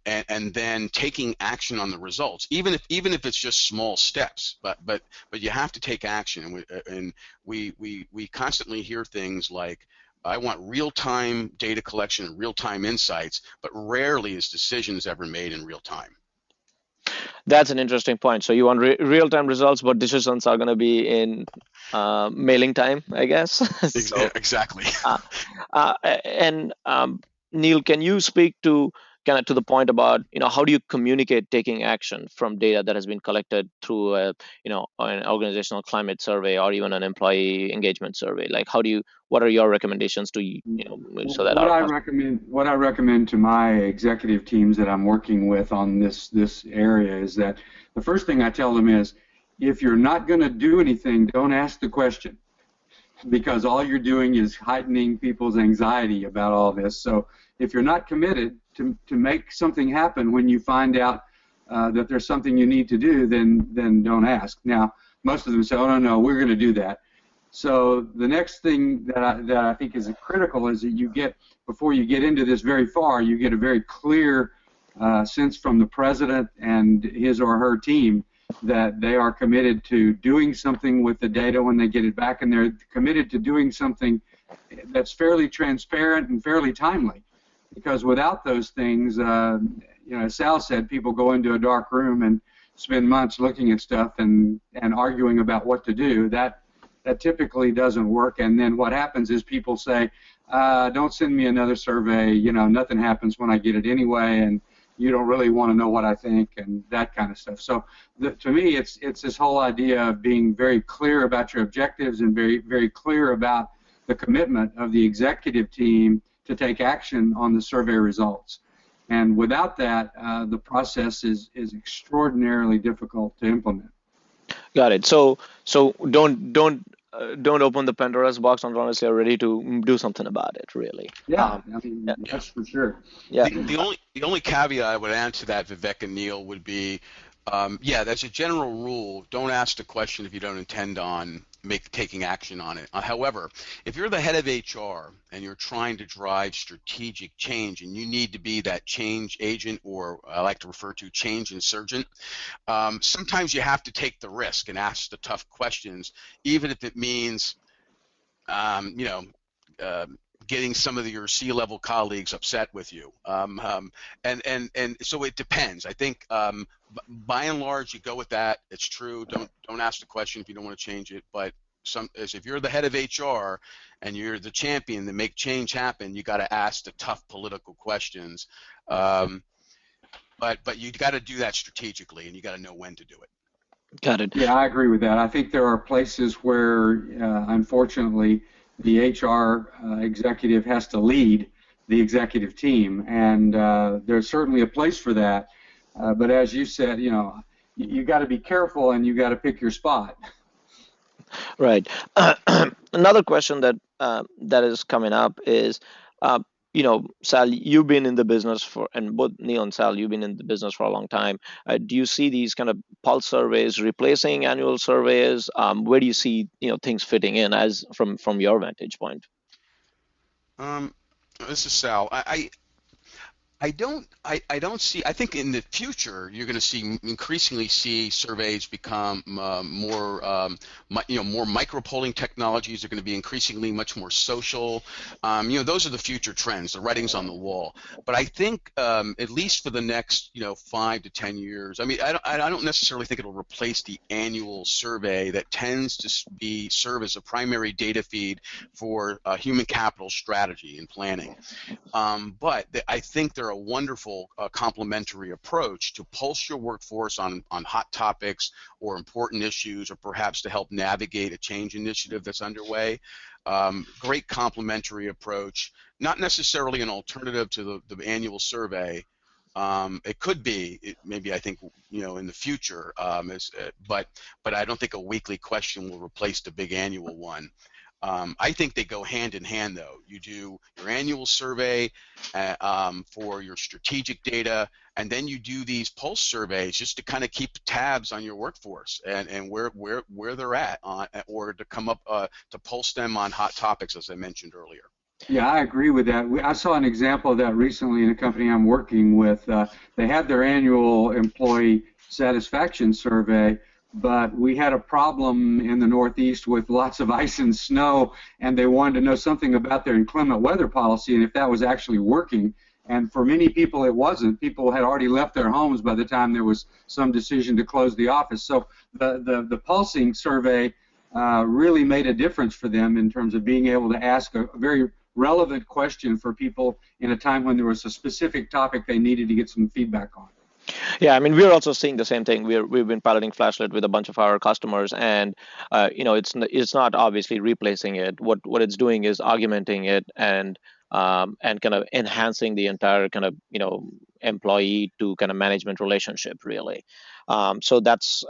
and then taking action on the results, even if it's just small steps. But you have to take action, and we constantly hear things like, I want real-time data collection and real-time insights, but rarely is decisions ever made in real time. That's an interesting point. So you want real-time results, but decisions are going to be in mailing time, I guess. So, exactly. and Neil, can you speak to kind of to the point about how do you communicate taking action from data that has been collected through an organizational climate survey or even an employee engagement survey? Like, what are your recommendations to so that what I recommend to my executive teams that I'm working with on this area is that the first thing I tell them is, if you're not going to do anything, don't ask the question, because all you're doing is heightening people's anxiety about all this. So if you're not committed to make something happen when you find out that there's something you need to do, then don't ask. Now, most of them say, oh, no, we're going to do that. So the next thing that I think is critical is that before you get into this very far, you get a very clear sense from the president and his or her team that they are committed to doing something with the data when they get it back, and they're committed to doing something that's fairly transparent and fairly timely. Because without those things, as Sal said, people go into a dark room and spend months looking at stuff and arguing about what to do. That typically doesn't work, and then what happens is people say, don't send me another survey, nothing happens when I get it anyway, and you don't really want to know what I think, and that kind of stuff. So to me, it's this whole idea of being very clear about your objectives and very, very clear about the commitment of the executive team to take action on the survey results. And without that, the process is extraordinarily difficult to implement. Got it. So don't open the Pandora's box unless you're ready to do something about it, really. Yeah, that's for sure. Yeah. The only caveat I would add to that, Vivek and Neil, would be, that's a general rule. Don't ask the question if you don't intend on taking action on it. However, if you're the head of HR and you're trying to drive strategic change and you need to be that change agent, or I like to refer to change insurgent, sometimes you have to take the risk and ask the tough questions, even if it means, getting some of your C-level colleagues upset with you, and so it depends. I think by and large you go with that. It's true. Don't ask the question if you don't want to change it. But if you're the head of HR and you're the champion to make change happen, you got to ask the tough political questions. But you got to do that strategically, and you got to know when to do it. Got it. Yeah, I agree with that. I think there are places where, unfortunately, the HR executive has to lead the executive team, and there's certainly a place for that. But as you said, you got to be careful and you got to pick your spot. Right. Another question that is coming up is, Sal, you've been in the business and both Neil and Sal, you've been in the business for a long time. Do you see these kind of pulse surveys replacing annual surveys? Where do you see things fitting in as from your vantage point? This is Sal. I don't see. I think in the future you're going to increasingly see surveys become more, more micro polling technologies are going to be increasingly much more social. Those are the future trends. The writing's on the wall. But I think at least for the next 5 to 10 years. I mean, I don't necessarily think it'll replace the annual survey that tends to serve as a primary data feed for human capital strategy and planning. But I think they're a wonderful complementary approach to pulse your workforce on hot topics or important issues, or perhaps to help navigate a change initiative that's underway. Great complementary approach, not necessarily an alternative to the annual survey. It could be, maybe I think, in the future, but I don't think a weekly question will replace the big annual one. I think they go hand in hand, though. You do your annual survey for your strategic data, and then you do these pulse surveys just to kind of keep tabs on your workforce and where they're at, or to come up to pulse them on hot topics, as I mentioned earlier. Yeah, I agree with that. I saw an example of that recently in a company I'm working with. They had their annual employee satisfaction survey, but we had a problem in the Northeast with lots of ice and snow, and they wanted to know something about their inclement weather policy and if that was actually working. And for many people, it wasn't. People had already left their homes by the time there was some decision to close the office. So the pulsing survey really made a difference for them in terms of being able to ask a very relevant question for people in a time when there was a specific topic they needed to get some feedback on. Yeah, I mean, we're also seeing the same thing. We've been piloting Flashlet with a bunch of our customers, and it's not obviously replacing it. What it's doing is augmenting it and kind of enhancing the entire kind of employee to kind of management relationship, really. So that's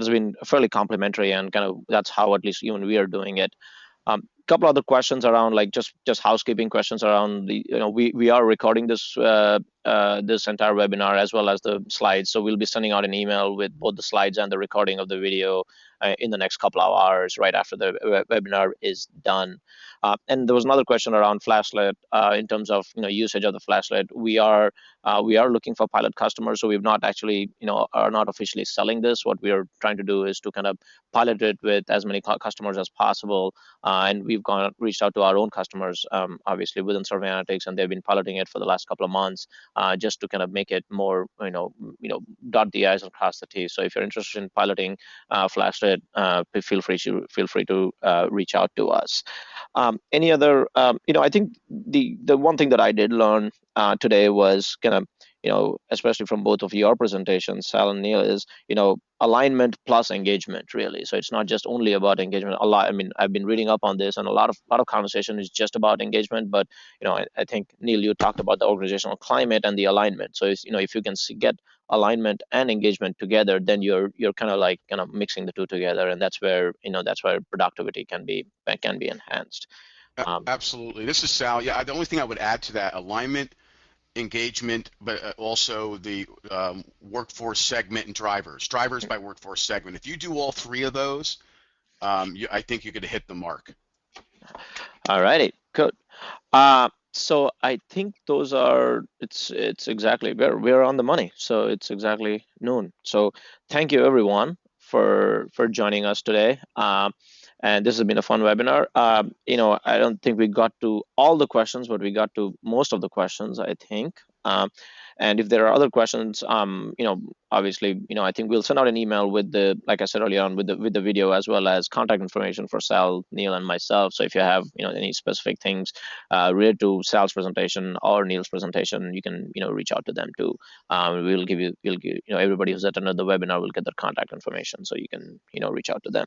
been fairly complementary, and kind of that's how at least even we are doing it. Couple other questions around, like just housekeeping questions around the we are recording this this entire webinar as well as the slides, so we'll be sending out an email with both the slides and the recording of the video in the next couple of hours right after the webinar is done. And there was another question around Flashlet in terms of usage of the Flashlet. We are looking for pilot customers, so we've not actually are not officially selling this. What we are trying to do is to kind of pilot it with as many customers as possible, and we've reached out to our own customers, obviously within Survey Analytics, and they've been piloting it for the last couple of months, just to kind of make it more dot the i's and cross the t's. So if you're interested in piloting Flashlet, feel free to reach out to us. Any other I think the one thing that I did learn today was kind of especially from both of your presentations, Sal and Neil, is alignment plus engagement, really. So it's not just only about engagement. I mean, I've been reading up on this, and a lot of conversation is just about engagement. But I think, Neil, you talked about the organizational climate and the alignment. So if you can get alignment and engagement together, then you're kind of mixing the two together, and that's where productivity can be enhanced. Absolutely. This is Sal. Yeah, the only thing I would add to that: alignment, engagement, but also the workforce segment and drivers by workforce segment. If you do all three of those, I think you're going to hit the mark. All righty, good. So I think those are, it's exactly, we're on the money. So it's exactly noon. So thank you everyone for joining us today. And this has been a fun webinar. I don't think we got to all the questions, but we got to most of the questions, I think. And if there are other questions, obviously, I think we'll send out an email with the, like I said earlier on, with the video, as well as contact information for Sal, Neil, and myself. So if you have, any specific things related to Sal's presentation or Neil's presentation, you can, reach out to them too. We'll give everybody who's attended the webinar will get their contact information, so you can, reach out to them.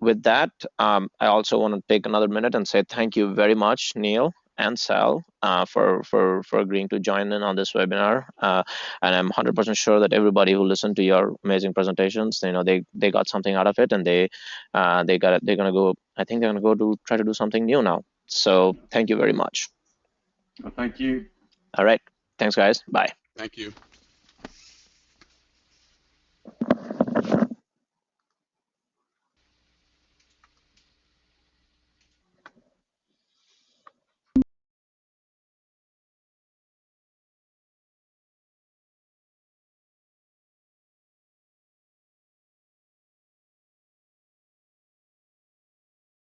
With that, I also want to take another minute and say thank you very much, Neil and Sal, for agreeing to join in on this webinar. And I'm 100% sure that everybody who listened to your amazing presentations, they got something out of it, and they're gonna go. I think they're gonna go try to do something new now. So thank you very much. Well, thank you. All right. Thanks, guys. Bye. Thank you.